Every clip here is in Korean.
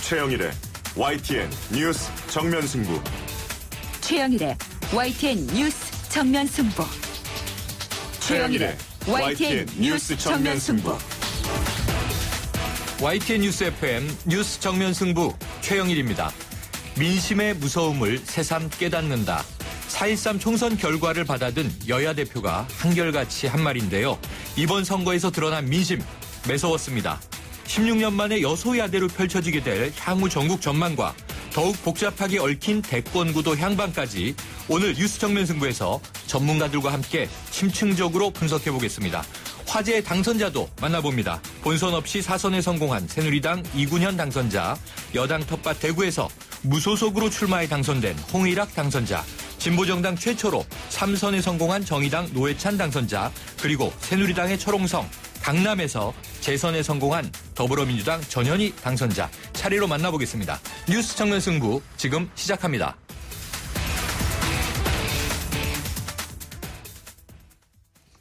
최영일의 YTN 뉴스 정면 승부. 최영일의 YTN 뉴스 정면 승부. 최영일의 YTN 뉴스 정면 승부. YTN 뉴스 FM 뉴스 정면 승부 최영일입니다. 민심의 무서움을 새삼 깨닫는다. 4.13 총선 결과를 받아든 여야 대표가 한결같이 한 말인데요. 이번 선거에서 드러난 민심 매서웠습니다. 16년 만에 여소야대로 펼쳐지게 될 향후 전국 전망과 더욱 복잡하게 얽힌 대권구도 향방까지 오늘 뉴스 정면 승부에서 전문가들과 함께 심층적으로 분석해보겠습니다. 화제의 당선자도 만나봅니다. 본선 없이 4선에 성공한 새누리당 이군현 당선자, 여당 텃밭 대구에서 무소속으로 출마해 당선된 홍일학 당선자, 진보정당 최초로 3선에 성공한 정의당 노회찬 당선자, 그리고 새누리당의 철옹성, 강남에서 재선에 성공한 더불어민주당 전현희 당선자 차례로 만나보겠습니다. 뉴스 정면 승부 지금 시작합니다.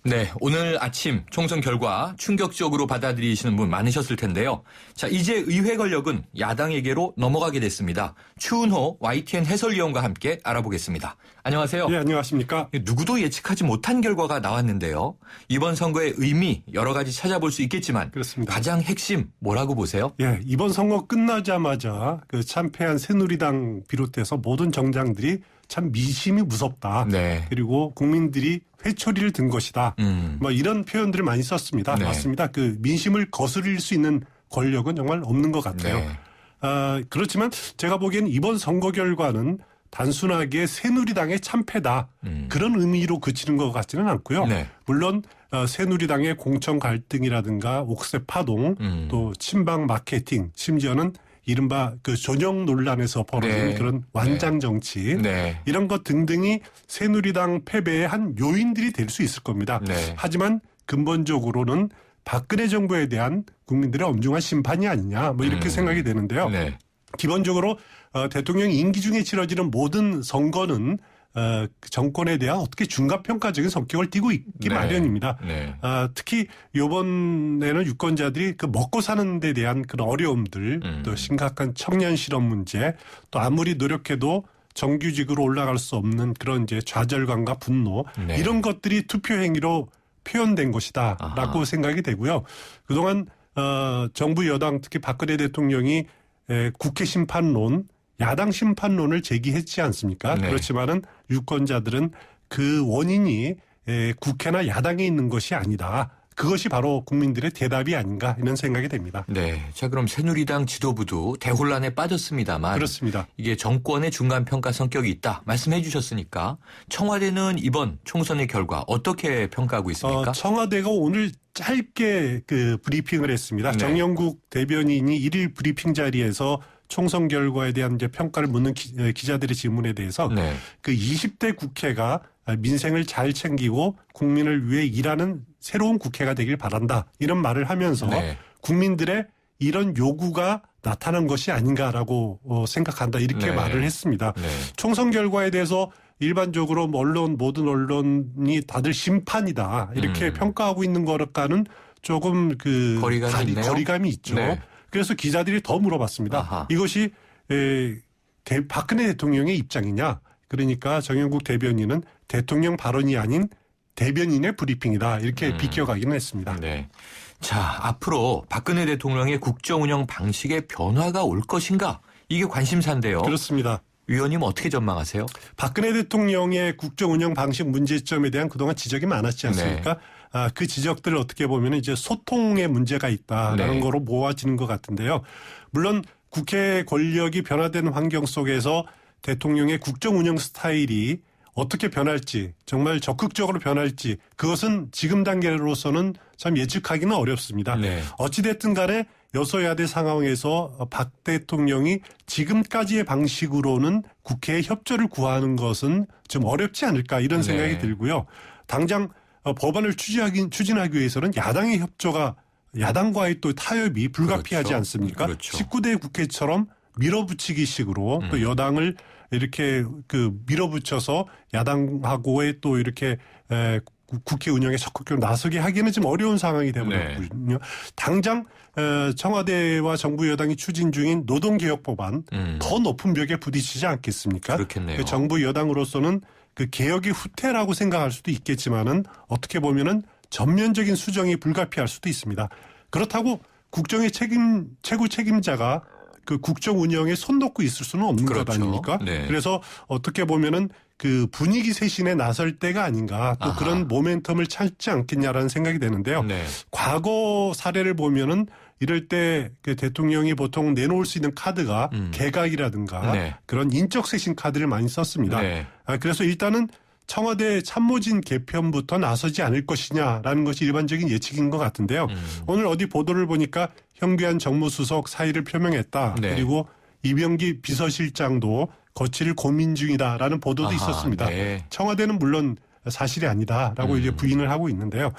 네, 오늘 아침 총선 결과 충격적으로 받아들이시는 분 많으셨을 텐데요. 자, 이제 의회 권력은 야당에게로 넘어가게 됐습니다. 추은호 YTN 해설위원과 함께 알아보겠습니다. 안녕하세요. 네, 안녕하십니까. 누구도 예측하지 못한 결과가 나왔는데요. 이번 선거의 의미 여러 가지 찾아볼 수 있겠지만 그렇습니다. 가장 핵심 뭐라고 보세요? 예, 이번 선거 끝나자마자 그 참패한 새누리당 비롯해서 모든 정당들이 참 민심이 무섭다. 네. 그리고 국민들이 회초리를 든 것이다. 뭐 이런 표현들을 많이 썼습니다. 네. 맞습니다. 그 민심을 거스릴 수 있는 권력은 정말 없는 것 같아요. 네. 그렇지만 제가 보기에는 이번 선거 결과는 단순하게 새누리당의 참패다. 그런 의미로 그치는 것 같지는 않고요. 네. 물론 새누리당의 공천 갈등이라든가 옥새 파동 또 친박 마케팅 심지어는 이른바 그 전형 논란에서 벌어진 네. 그런 완장 정치 네. 이런 것 등등이 새누리당 패배의 한 요인들이 될 수 있을 겁니다. 네. 하지만 근본적으로는 박근혜 정부에 대한 국민들의 엄중한 심판이 아니냐 뭐 이렇게 생각이 되는데요. 네. 기본적으로 대통령 임기 중에 치러지는 모든 선거는 정권에 대한 어떻게 중간평가적인 성격을 띠고 있기 네. 마련입니다. 네. 특히 이번에는 유권자들이 그 먹고 사는 데 대한 그런 어려움들 또 심각한 청년 실업 문제 또 아무리 노력해도 정규직으로 올라갈 수 없는 그런 이제 좌절감과 분노 네. 이런 것들이 투표 행위로 표현된 것이다라고 생각이 되고요. 그동안 정부 여당 특히 박근혜 대통령이 국회 심판론 야당 심판론을 제기했지 않습니까? 네. 그렇지만은 유권자들은 그 원인이 국회나 야당에 있는 것이 아니다. 그것이 바로 국민들의 대답이 아닌가 이런 생각이 됩니다. 네. 자, 그럼 새누리당 지도부도 대혼란에 빠졌습니다만 그렇습니다. 이게 정권의 중간평가 성격이 있다 말씀해 주셨으니까 청와대는 이번 총선의 결과 어떻게 평가하고 있습니까? 청와대가 오늘 짧게 그 브리핑을 했습니다. 네. 정영국 대변인이 1일 브리핑 자리에서 총선 결과에 대한 이제 평가를 묻는 기자들의 질문에 대해서 네. 그 20대 국회가 민생을 잘 챙기고 국민을 위해 일하는 새로운 국회가 되길 바란다. 이런 말을 하면서 네. 국민들의 이런 요구가 나타난 것이 아닌가라고 생각한다. 이렇게 네. 말을 했습니다. 네. 총선 결과에 대해서 일반적으로 모든 언론이 다들 심판이다. 이렇게 평가하고 있는 거랑은 조금 그 거리감이 있죠. 네. 그래서 기자들이 더 물어봤습니다. 아하. 이것이 박근혜 대통령의 입장이냐. 그러니까 정영국 대변인은 대통령 발언이 아닌 대변인의 브리핑이다. 이렇게 비껴가기는 했습니다. 네. 자, 앞으로 박근혜 대통령의 국정 운영 방식에 변화가 올 것인가? 이게 관심사인데요. 그렇습니다. 위원님 어떻게 전망하세요? 박근혜 대통령의 국정 운영 방식 문제점에 대한 그동안 지적이 많았지 않습니까? 네. 그 지적들을 어떻게 보면 이제 소통에 문제가 있다라는 네. 거로 모아지는 것 같은데요. 물론 국회 권력이 변화된 환경 속에서 대통령의 국정 운영 스타일이 어떻게 변할지 정말 적극적으로 변할지 그것은 지금 단계로서는 참 예측하기는 어렵습니다. 네. 어찌됐든 간에 여소야대 상황에서 박 대통령이 지금까지의 방식으로는 국회의 협조를 구하는 것은 좀 어렵지 않을까 이런 생각이 네. 들고요. 당장 법안을 추진하기 위해서는 야당의 협조가 야당과의 또 타협이 불가피하지 그렇죠. 않습니까? 그렇죠. 19대 국회처럼 밀어붙이기 식으로 또 여당을 이렇게 그 밀어붙여서 야당하고의 또 이렇게 국회 운영에 적극적으로 나서게 하기는 좀 어려운 상황이 되버렸거든요. 당장 청와대와 정부 여당이 추진 중인 노동개혁 법안 더 높은 벽에 부딪히지 않겠습니까? 그렇겠네요. 정부 여당으로서는 그 개혁의 후퇴라고 생각할 수도 있겠지만은 어떻게 보면은 전면적인 수정이 불가피할 수도 있습니다. 그렇다고 국정의 최고 책임자가 그 국정 운영에 손 놓고 있을 수는 없는 것 그렇죠. 아닙니까? 네. 그래서 어떻게 보면은 그 분위기 쇄신에 나설 때가 아닌가 또 그런 모멘텀을 찾지 않겠냐라는 생각이 되는데요. 네. 과거 사례를 보면은 이럴 때 그 대통령이 보통 내놓을 수 있는 카드가 개각이라든가 네. 그런 인적 쇄신 카드를 많이 썼습니다. 네. 그래서 일단은 청와대 참모진 개편부터 나서지 않을 것이냐라는 것이 일반적인 예측인 것 같은데요. 오늘 어디 보도를 보니까 현귀한 정무수석 사의를 표명했다. 네. 그리고 이병기 비서실장도 거취를 고민 중이다라는 보도도 있었습니다. 네. 청와대는 물론 사실이 아니다라고 이제 부인을 하고 있는데요.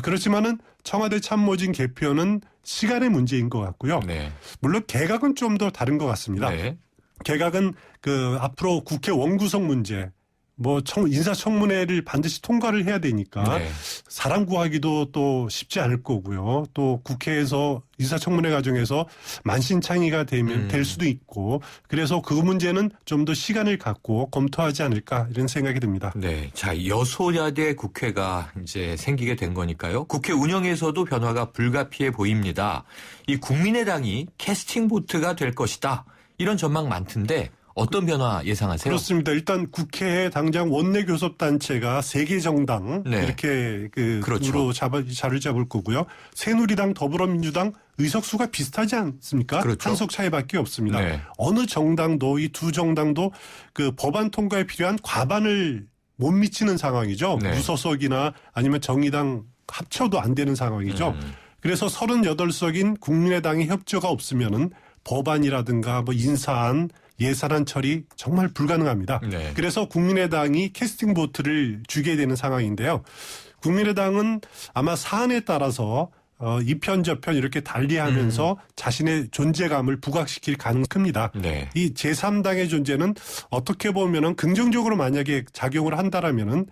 그렇지만은 청와대 참모진 개편은 시간의 문제인 것 같고요. 네. 물론 개각은 좀 더 다른 것 같습니다. 네. 개각은 그 앞으로 국회 원구성 문제 뭐 인사청문회를 반드시 통과를 해야 되니까 네. 사람 구하기도 또 쉽지 않을 거고요. 또 국회에서 인사청문회 과정에서 만신창이가 될 수도 있고 그래서 그 문제는 좀 더 시간을 갖고 검토하지 않을까 이런 생각이 듭니다. 네. 자, 여소야대 국회가 이제 생기게 된 거니까요. 국회 운영에서도 변화가 불가피해 보입니다. 이 국민의당이 캐스팅 보트가 될 것이다. 이런 전망 많던데 어떤 변화 예상하세요? 그렇습니다. 일단 국회에 당장 원내 교섭단체가 3개 정당 네. 이렇게 그렇죠. 자를 잡을 거고요. 새누리당, 더불어민주당 의석수가 비슷하지 않습니까? 그렇죠. 한석 차이밖에 없습니다. 네. 어느 정당도 이 두 정당도 그 법안 통과에 필요한 과반을 못 미치는 상황이죠. 네. 무소속이나 아니면 정의당 합쳐도 안 되는 상황이죠. 그래서 38석인 국민의당의 협조가 없으면은 법안이라든가 뭐 인사안 예산안 처리 정말 불가능합니다. 네. 그래서 국민의당이 캐스팅 보트를 주게 되는 상황인데요. 국민의당은 아마 사안에 따라서 이편 저편 이렇게 달리하면서 자신의 존재감을 부각시킬 가능성이 큽니다. 네. 이 제3당의 존재는 어떻게 보면은 긍정적으로 만약에 작용을 한다라면은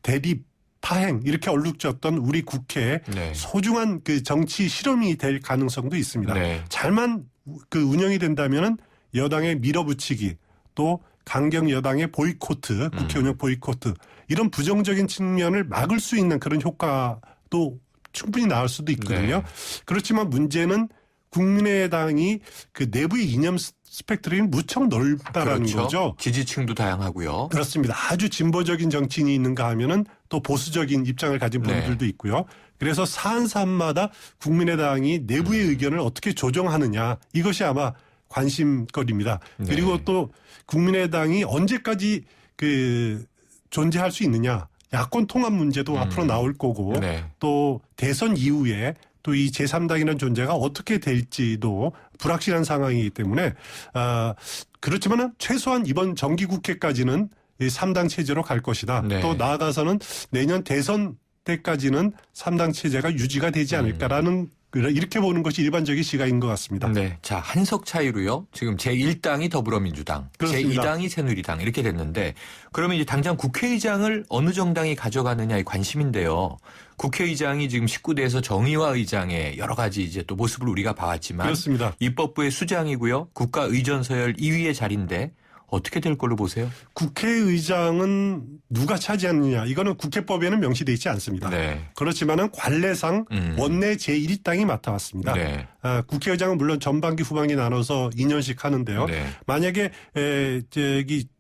대립 파행 이렇게 얼룩졌던 우리 국회에 네. 소중한 그 정치 실험이 될 가능성도 있습니다. 네. 잘만 그 운영이 된다면은 여당의 밀어붙이기 또 강경 여당의 보이코트, 국회 운영 보이코트 이런 부정적인 측면을 막을 수 있는 그런 효과도 충분히 나올 수도 있거든요. 네. 그렇지만 문제는 국민의당이 그 내부의 이념 스펙트럼이 무척 넓다라는 그렇죠. 거죠. 지지층도 다양하고요. 그렇습니다. 아주 진보적인 정치인이 있는가 하면은 또 보수적인 입장을 가진 네. 분들도 있고요. 그래서 사안사안마다 국민의당이 내부의 의견을 어떻게 조정하느냐 이것이 아마 관심거리입니다. 네. 그리고 또 국민의당이 언제까지 그 존재할 수 있느냐. 야권 통합 문제도 앞으로 나올 거고 네. 또 대선 이후에 또 이 제3당이라는 존재가 어떻게 될지도 불확실한 상황이기 때문에 그렇지만은 최소한 이번 정기국회까지는 이 3당 체제로 갈 것이다. 네. 또 나아가서는 내년 대선 때까지는 3당 체제가 유지가 되지 않을까라는 이렇게 보는 것이 일반적인 시각인 것 같습니다. 네. 자, 한석 차이로요. 지금 제1당이 더불어민주당, 그렇습니다. 제2당이 새누리당 이렇게 됐는데 그러면 이제 당장 국회의장을 어느 정당이 가져가느냐의 관심인데요. 국회의장이 지금 19대에서 정의화 의장의 여러 가지 이제 또 모습을 우리가 봐왔지만 그렇습니다. 입법부의 수장이고요. 국가의전서열 2위의 자리인데 어떻게 될 걸로 보세요? 국회의장은 누가 차지하느냐 이거는 국회법에는 명시되어 있지 않습니다. 네. 그렇지만은 관례상 원내 제1당이 맡아왔습니다. 네. 국회의장은 물론 전반기 후반기 나눠서 2년씩 하는데요. 네. 만약에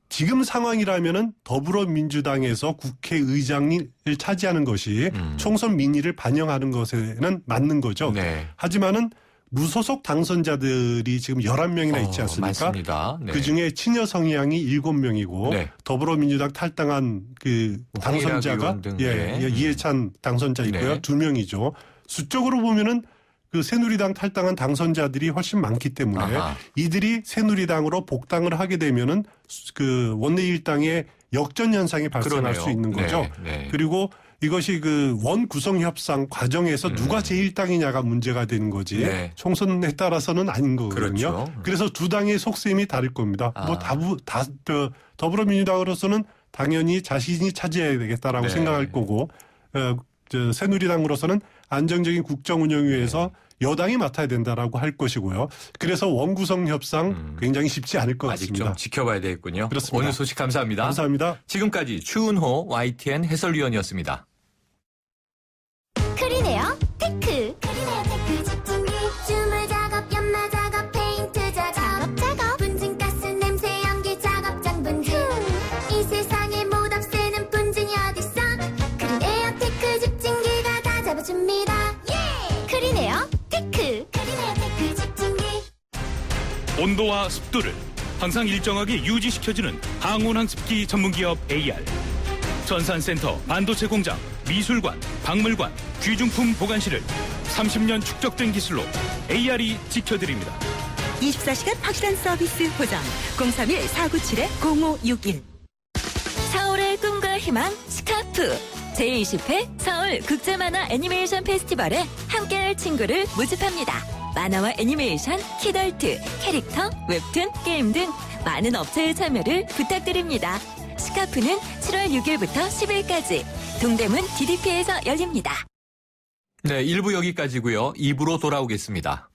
지금 상황이라면은 더불어민주당에서 국회의장을 차지하는 것이 총선 민의를 반영하는 것에는 맞는 거죠. 네. 하지만은 무소속 당선자들이 지금 11명이나 있지 않습니까? 맞습니다. 네. 그중에 친여 성향이 7명이고 네. 더불어민주당 탈당한 그 당선자가 황일학 의원 등. 이해찬 당선자 있고요. 네. 2명이죠. 수적으로 보면은 그 새누리당 탈당한 당선자들이 훨씬 많기 때문에 아하. 이들이 새누리당으로 복당을 하게 되면은 그 원내 일당의 역전 현상이 발생할 그러네요. 수 있는 거죠. 네. 그리고 이것이 그 원 구성 협상 과정에서 누가 제1당이냐가 문제가 되는 거지 네. 총선에 따라서는 아닌 거거든요. 그렇죠. 그래서 두 당의 속셈이 다를 겁니다. 뭐 더불어민주당으로서는 당연히 자신이 차지해야 되겠다라고 네. 생각할 거고 새누리당으로서는 안정적인 국정 운영 위해서 여당이 맡아야 된다라고 할 것이고요. 그래서 원구성 협상 굉장히 쉽지 않을 것 아직 같습니다. 좀 지켜봐야 되겠군요. 그렇습니다. 오늘 소식 감사합니다. 감사합니다. 지금까지 추은호 YTN 해설위원이었습니다. 크리네어 테크. 크리네어 테크 집중기. 주물 작업, 연마 작업, 페인트 작업. 분진가스 냄새 연기 작업 분진. 이 세상에 못 없애는 분진이 어딨어. 크리네어 테크 집중기가 다 잡아줍니다. 예! 크리네어 테크. 크리네어 테크 집중기. 온도와 습도를 항상 일정하게 유지시켜주는 항온항습기 전문기업 AR. 전산센터, 반도체 공장, 미술관, 박물관, 귀중품 보관실을 30년 축적된 기술로 AR이 지켜드립니다. 24시간 확실한 서비스 보장 031-497-0561 서울의 꿈과 희망 스카프 제20회 서울 국제만화 애니메이션 페스티벌에 함께할 친구를 모집합니다. 만화와 애니메이션, 키덜트, 캐릭터, 웹툰, 게임 등 많은 업체의 참여를 부탁드립니다. 스카프는 7월 6일부터 10일까지 동대문 DDP에서 열립니다. 네, 1부 여기까지고요. 2부로 돌아오겠습니다.